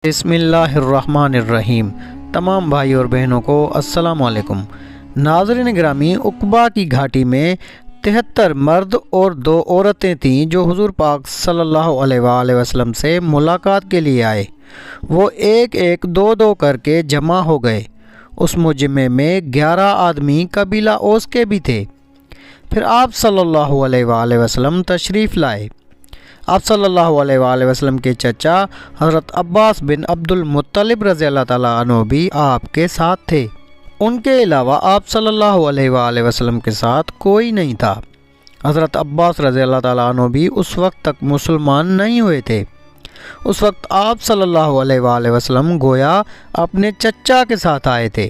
بسم اللہ الرحمن الرحیم۔ تمام بھائی اور بہنوں کو السلام علیکم۔ ناظرین گرامی، عقبہ کی گھاٹی میں 73 مرد اور 2 عورتیں تھیں جو حضور پاک صلی اللہ علیہ وآلہ وسلم سے ملاقات کے لیے آئے۔ وہ ایک ایک 2 کر کے جمع ہو گئے۔ اس مجمع میں 11 آدمی قبیلہ اوس کے بھی تھے۔ پھر آپ صلی اللہ علیہ وآلہ وسلم تشریف لائے۔ آپ صلی اللہ علیہ وآلہ وسلم کے چچا حضرت عباس بن عبد المطلب رضی اللہ تعالیٰ عنہ بھی آپ کے ساتھ تھے۔ ان کے علاوہ آپ صلی اللہ علیہ وآلہ وسلم کے ساتھ کوئی نہیں تھا۔ حضرت عباس رضی اللہ تعالیٰ عنہ بھی اس وقت تک مسلمان نہیں ہوئے تھے۔ اس وقت آپ صلی اللہ علیہ وآلہ وسلم گویا اپنے چچا کے ساتھ آئے تھے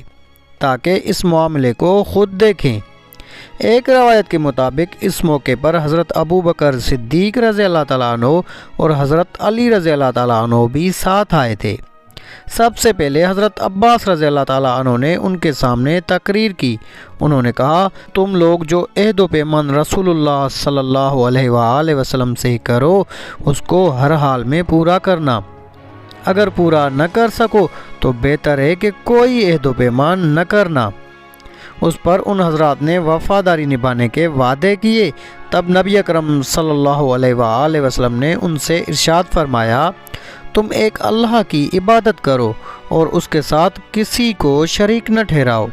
تاکہ اس معاملے کو خود دیکھیں۔ ایک روایت کے مطابق اس موقع پر حضرت ابو بکر صدیق رضی اللہ تعالیٰ عنہ اور حضرت علی رضی اللہ تعالیٰ عنہ بھی ساتھ آئے تھے۔ سب سے پہلے حضرت عباس رضی اللہ تعالیٰ عنہ نے ان کے سامنے تقریر کی۔ انہوں نے کہا، تم لوگ جو عہد و پیمان رسول اللہ صلی اللہ علیہ وآلہ وسلم سے کرو اس کو ہر حال میں پورا کرنا۔ اگر پورا نہ کر سکو تو بہتر ہے کہ کوئی عہد و پیمان نہ کرنا۔ اس پر ان حضرات نے وفاداری نبھانے کے وعدے کیے۔ تب نبی اکرم صلی اللہ علیہ وآلہ وسلم نے ان سے ارشاد فرمایا، تم ایک اللہ کی عبادت کرو اور اس کے ساتھ کسی کو شریک نہ ٹھہراؤ۔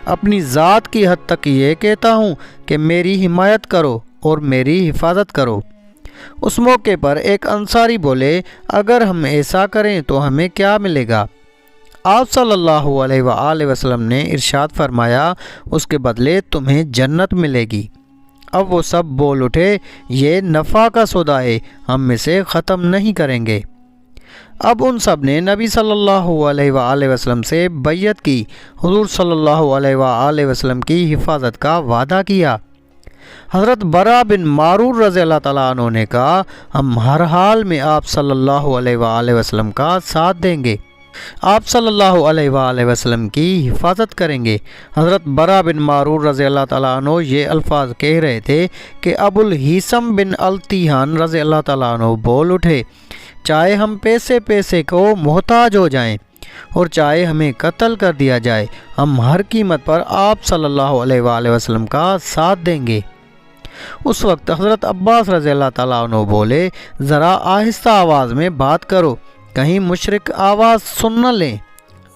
اپنی ذات کی حد تک یہ کہتا ہوں کہ میری حمایت کرو اور میری حفاظت کرو۔ اس موقع پر ایک انصاری بولے، اگر ہم ایسا کریں تو ہمیں کیا ملے گا؟ آپ صلی اللہ علیہ وآلہ وسلم نے ارشاد فرمایا، اس کے بدلے تمہیں جنت ملے گی۔ اب وہ سب بول اٹھے، یہ نفع کا سودا ہے، ہم اسے ختم نہیں کریں گے۔ اب ان سب نے نبی صلی اللہ علیہ وآلہ وسلم سے بیعت کی، حضور صلی اللہ علیہ وآلہ وسلم کی حفاظت کا وعدہ کیا۔ حضرت برا بن معرور رضی اللہ تعالیٰ عنہ نے کہا، ہم ہر حال میں آپ صلی اللہ علیہ وآلہ وسلم کا ساتھ دیں گے، آپ صلی اللہ علیہ وآلہ وسلم کی حفاظت کریں گے۔ حضرت برا بن معرور رضی اللہ تعالیٰ عنہ یہ الفاظ کہہ رہے تھے کہ ابو الہیثم بن التیہان رضی اللہ تعالیٰ عنہ بول اٹھے، چاہے ہم پیسے کو محتاج ہو جائیں اور چاہے ہمیں قتل کر دیا جائے، ہم ہر قیمت پر آپ صلی اللہ علیہ وآلہ وسلم کا ساتھ دیں گے۔ اس وقت حضرت عباس رضی اللہ تعالیٰ عنہ بولے، ذرا آہستہ آواز میں بات کرو، کہیں مشرک آواز سن نہ لیں۔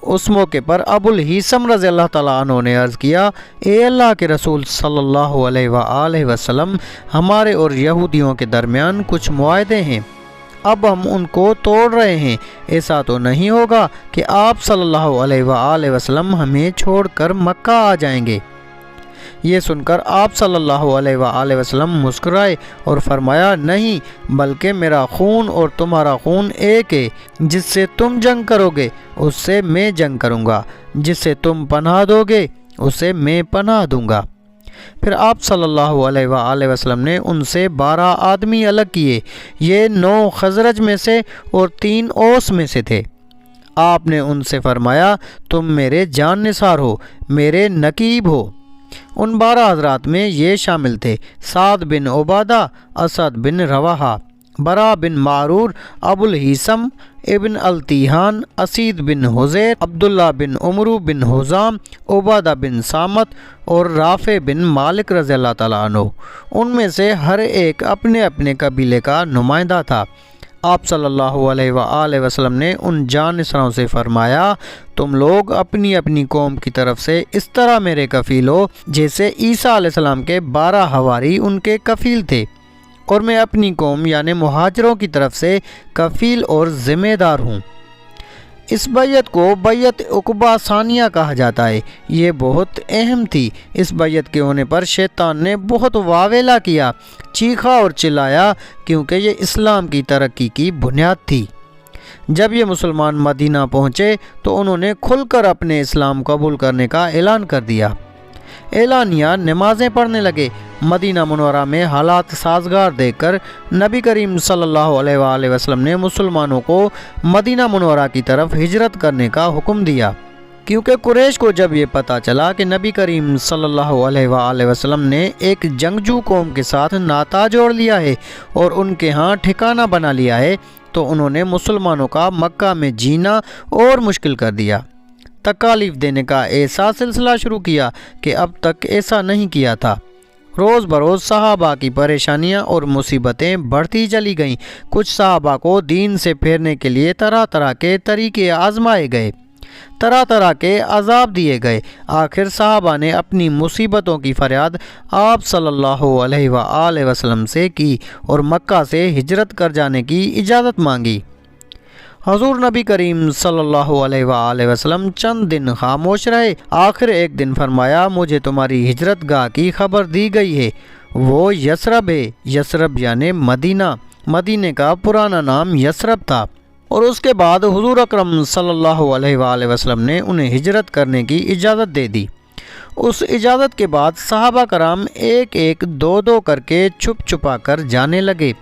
اس موقع پر ابو الہیثم رضی اللہ تعالیٰ عنہ نے عرض کیا، اے اللہ کے رسول صلی اللہ علیہ وآلہ وسلم، ہمارے اور یہودیوں کے درمیان کچھ معاہدے ہیں، اب ہم ان کو توڑ رہے ہیں۔ ایسا تو نہیں ہوگا کہ آپ صلی اللہ علیہ وآلہ وسلم ہمیں چھوڑ کر مکہ آ جائیں گے؟ یہ سن کر آپ صلی اللہ علیہ وآلہ وسلم مسکرائے اور فرمایا، نہیں، بلکہ میرا خون اور تمہارا خون ایک ہے، جس سے تم جنگ کرو گے اس سے میں جنگ کروں گا، جس سے تم پناہ دو گے اس سے میں پناہ دوں گا۔ پھر آپ صلی اللہ علیہ وآلہ وسلم نے ان سے 12 آدمی الگ کیے، یہ 9 خزرج میں سے اور 3 اوس میں سے تھے۔ آپ نے ان سے فرمایا، تم میرے جان نثار ہو، میرے نقیب ہو۔ ان 12 حضرات میں یہ شامل تھے، سعد بن عبادہ، اسد بن رواحہ، برا بن معرور، ابو الہیثم ابن التیہان، اسید بن حزیر، عبداللہ بن عمرو بن حزام، عبادہ بن سامت اور رافع بن مالک رضی اللہ تعالیٰ عنہ۔ ان میں سے ہر ایک اپنے اپنے قبیلے کا نمائندہ تھا۔ آپ صلی اللہ علیہ وآلہ وسلم نے ان جانشینوں سے فرمایا، تم لوگ اپنی اپنی قوم کی طرف سے اس طرح میرے کفیل ہو جیسے عیسیٰ علیہ السلام کے 12 حواری ان کے کفیل تھے، اور میں اپنی قوم یعنی مہاجروں کی طرف سے کفیل اور ذمہ دار ہوں۔ اس بیعت کو بیعت عقبہ ثانیہ کہا جاتا ہے۔ یہ بہت اہم تھی۔ اس بیعت کے ہونے پر شیطان نے بہت واویلا کیا، چیخا اور چلایا، کیونکہ یہ اسلام کی ترقی کی بنیاد تھی۔ جب یہ مسلمان مدینہ پہنچے تو انہوں نے کھل کر اپنے اسلام قبول کرنے کا اعلان کر دیا۔ اعلانیہ نمازیں پڑھنے لگے۔ مدینہ منورہ میں حالات سازگار دیکھ کر نبی کریم صلی اللہ علیہ وآلہ وسلم نے مسلمانوں کو مدینہ منورہ کی طرف ہجرت کرنے کا حکم دیا، کیونکہ قریش کو جب یہ پتہ چلا کہ نبی کریم صلی اللہ علیہ وآلہ وسلم نے ایک جنگجو قوم کے ساتھ ناطہ جوڑ لیا ہے اور ان کے ہاں ٹھکانہ بنا لیا ہے، تو انہوں نے مسلمانوں کا مکہ میں جینا اور مشکل کر دیا۔ تکالیف دینے کا ایسا سلسلہ شروع کیا کہ اب تک ایسا نہیں کیا تھا۔ روز بروز صحابہ کی پریشانیاں اور مصیبتیں بڑھتی چلی گئیں۔ کچھ صحابہ کو دین سے پھیرنے کے لیے طرح طرح کے طریقے آزمائے گئے، طرح طرح کے عذاب دیے گئے۔ آخر صحابہ نے اپنی مصیبتوں کی فریاد آپ صلی اللہ علیہ وآلہ وسلم سے کی اور مکہ سے ہجرت کر جانے کی اجازت مانگی۔ حضور نبی کریم صلی اللہ علیہ وآلہ وسلم چند دن خاموش رہے۔ آخر ایک دن فرمایا مجھے تمہاری ہجرت گاہ کی خبر دی گئی ہے، وہ یثرب ہے۔ یثرب یعنی مدینہ، مدینے کا پرانا نام یثرب تھا۔ اور اس کے بعد حضور اکرم صلی اللہ علیہ وآلہ وسلم نے انہیں ہجرت کرنے کی اجازت دے دی۔ اس اجازت کے بعد صحابہ کرام ایک ایک دو دو کر کے چھپ چھپا کر جانے لگے۔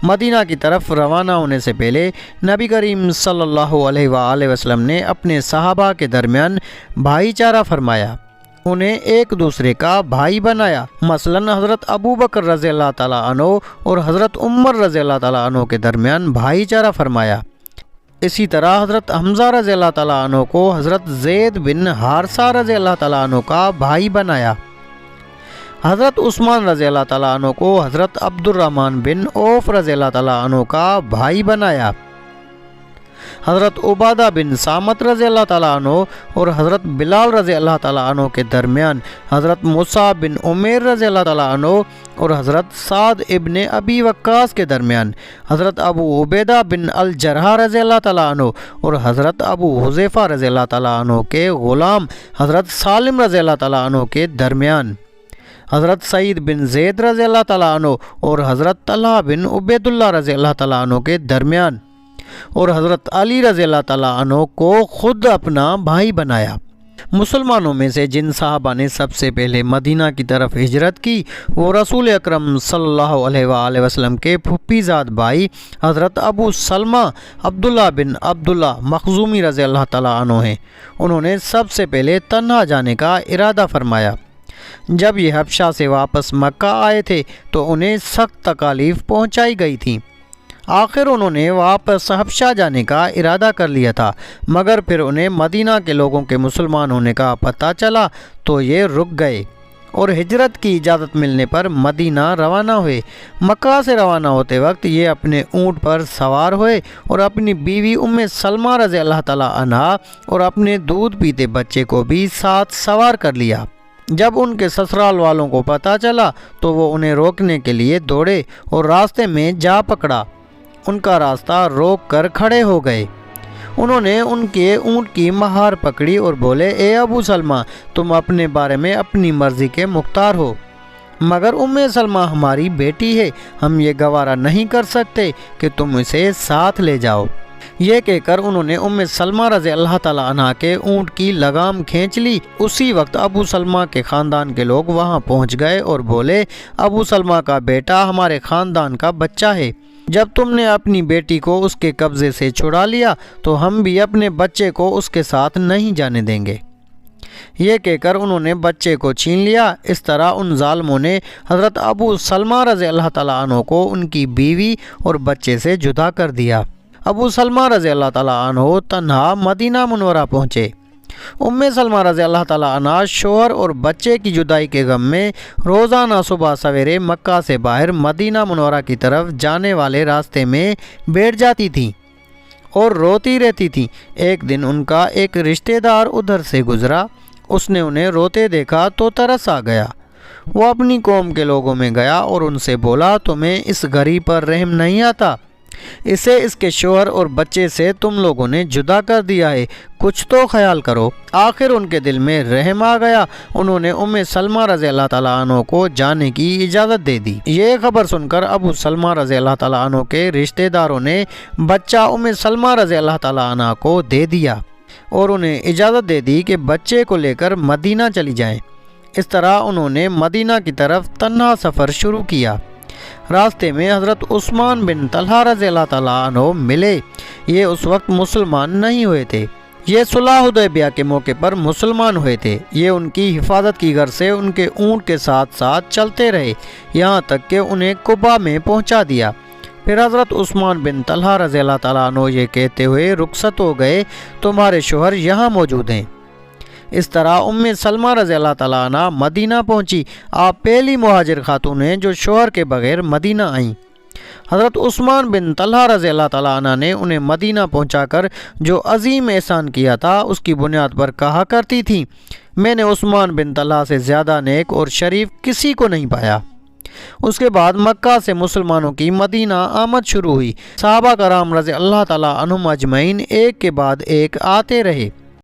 مدینہ کی طرف روانہ ہونے سے پہلے نبی کریم صلی اللہ علیہ وآلہ وسلم نے اپنے صحابہ کے درمیان بھائی چارہ فرمایا، انہیں ایک دوسرے کا بھائی بنایا۔ مثلا حضرت ابو بکر رضی اللہ تعالیٰ عنہ اور حضرت عمر رضی اللہ تعالیٰ عنہ کے درمیان بھائی چارہ فرمایا۔ اسی طرح حضرت حمزہ رضی اللہ تعالیٰ عنہ کو حضرت زید بن حارثہ رضی اللہ تعالیٰ عنہ کا بھائی بنایا۔ حضرت عثمان رضی اللہ تعالیٰ عنہ کو حضرت عبد الرحمن بن عوف رضی اللہ تعالیٰ عنہ کا بھائی بنایا۔ حضرت عبادہ بن صامت رضی اللہ تعالیٰ عنہ اور حضرت بلال رضی اللہ تعالیٰ عنہ کے درمیان حضرت مصعب بن عمیر رضی اللہ تعالیٰ عنہ اور حضرت سعد ابن ابی وقاص کے درمیان حضرت ابو عبیدہ بن الجرح رضی اللہ تعالیٰ عنہ اور حضرت ابو حذیفہ رضی اللہ تعالیٰ عنہ کے غلام حضرت سالم رضی اللہ تعالیٰ عنہ کے درمیان حضرت سعید بن زید رضی اللہ تعالیٰ عنہ اور حضرت طلحہ بن عبید اللہ رضی اللہ تعالیٰ عنہ کے درمیان اور حضرت علی رضی اللہ تعالیٰ عنہ کو خود اپنا بھائی بنایا۔ مسلمانوں میں سے جن صحابہ نے سب سے پہلے مدینہ کی طرف ہجرت کی وہ رسول اکرم صلی اللہ علیہ وآلہ وسلم کے پھپھی زاد بھائی حضرت ابو سلمہ عبداللہ بن عبداللہ مخزومی رضی اللہ تعالیٰ عنہ ہیں۔ انہوں نے سب سے پہلے تنہا جانے کا ارادہ فرمایا۔ جب یہ حبشہ سے واپس مکہ آئے تھے تو انہیں سخت تکالیف پہنچائی گئی تھیں۔ آخر انہوں نے واپس حبشہ جانے کا ارادہ کر لیا تھا، مگر پھر انہیں مدینہ کے لوگوں کے مسلمان ہونے کا پتہ چلا تو یہ رک گئے اور ہجرت کی اجازت ملنے پر مدینہ روانہ ہوئے۔ مکہ سے روانہ ہوتے وقت یہ اپنے اونٹ پر سوار ہوئے اور اپنی بیوی ام سلمہ رضی اللہ تعالیٰ عنہا اور اپنے دودھ پیتے بچے کو بھی ساتھ سوار کر لیا۔ جب ان کے سسرال والوں کو پتہ چلا تو وہ انہیں روکنے کے لیے دوڑے اور راستے میں جا پکڑا۔ ان کا راستہ روک کر کھڑے ہو گئے۔ انہوں نے ان کے اونٹ کی مہار پکڑی اور بولے، اے ابو سلمہ، تم اپنے بارے میں اپنی مرضی کے مختار ہو، مگر ام سلمہ ہماری بیٹی ہے، ہم یہ گوارا نہیں کر سکتے کہ تم اسے ساتھ لے جاؤ۔ یہ کہہ کر انہوں نے ام سلمہ رضی اللہ تعالیٰ عنہا کے اونٹ کی لگام کھینچ لی۔ اسی وقت ابو سلمہ کے خاندان کے لوگ وہاں پہنچ گئے اور بولے، ابو سلمہ کا بیٹا ہمارے خاندان کا بچہ ہے، جب تم نے اپنی بیٹی کو اس کے قبضے سے چھڑا لیا تو ہم بھی اپنے بچے کو اس کے ساتھ نہیں جانے دیں گے۔ یہ کہہ کر انہوں نے بچے کو چھین لیا۔ اس طرح ان ظالموں نے حضرت ابو سلمہ رضی اللہ تعالیٰ عنہ کو ان کی بیوی اور بچے سے جدا کر دیا۔ ابو سلمہ رضی اللہ تعالیٰ عنہ تنہا مدینہ منورہ پہنچے۔ ام سلمہ رضی اللہ تعالیٰ عنہ شوہر اور بچے کی جدائی کے غم میں روزانہ صبح سویرے مکہ سے باہر مدینہ منورہ کی طرف جانے والے راستے میں بیٹھ جاتی تھیں اور روتی رہتی تھیں۔ ایک دن ان کا ایک رشتہ دار ادھر سے گزرا، اس نے انہیں روتے دیکھا تو ترس آ گیا۔ وہ اپنی قوم کے لوگوں میں گیا اور ان سے بولا، تمہیں اس غریب پر رحم نہیں آتا؟ اسے اس کے شوہر اور بچے سے تم لوگوں نے جدا کر دیا ہے، کچھ تو خیال کرو۔ آخر ان کے دل میں رحم آ گیا، انہوں نے ام سلمہ رضی اللہ تعالیٰ عنہ کو جانے کی اجازت دے دی۔ یہ خبر سن کر ابو سلمہ رضی اللہ تعالیٰ عنہ کے رشتہ داروں نے بچہ ام سلمہ رضی اللہ تعالیٰ عنہ کو دے دیا اور انہیں اجازت دے دی کہ بچے کو لے کر مدینہ چلی جائیں۔ اس طرح انہوں نے مدینہ کی طرف تنہا سفر شروع کیا۔ راستے میں حضرت عثمان بن طلحہ رضی اللہ تعالیٰ عنہ ملے۔ یہ اس وقت مسلمان نہیں ہوئے تھے، یہ صلح حدیبیہ کے موقع پر مسلمان ہوئے تھے۔ یہ ان کی حفاظت کی غرض سے ان کے اونٹ کے ساتھ ساتھ چلتے رہے، یہاں تک کہ انہیں قباء میں پہنچا دیا۔ پھر حضرت عثمان بن طلحہ رضی اللہ تعالیٰ عنہ یہ کہتے ہوئے رخصت ہو گئے، تمہارے شوہر یہاں موجود ہیں۔ اس طرح ام سلمہ رضی اللہ تعالیٰ عنہ مدینہ پہنچی۔ آپ پہلی مہاجر خاتون ہیں جو شوہر کے بغیر مدینہ آئیں۔ حضرت عثمان بن طلحہ رضی اللہ تعالیٰ عنہ نے انہیں مدینہ پہنچا کر جو عظیم احسان کیا تھا اس کی بنیاد پر کہا کرتی تھیں، میں نے عثمان بن طلحہ سے زیادہ نیک اور شریف کسی کو نہیں پایا۔ اس کے بعد مکہ سے مسلمانوں کی مدینہ آمد شروع ہوئی۔ صحابہ کرام رضی اللہ تعالیٰ عنہم اجمعین ایک کے بعد ایک آتے رہے۔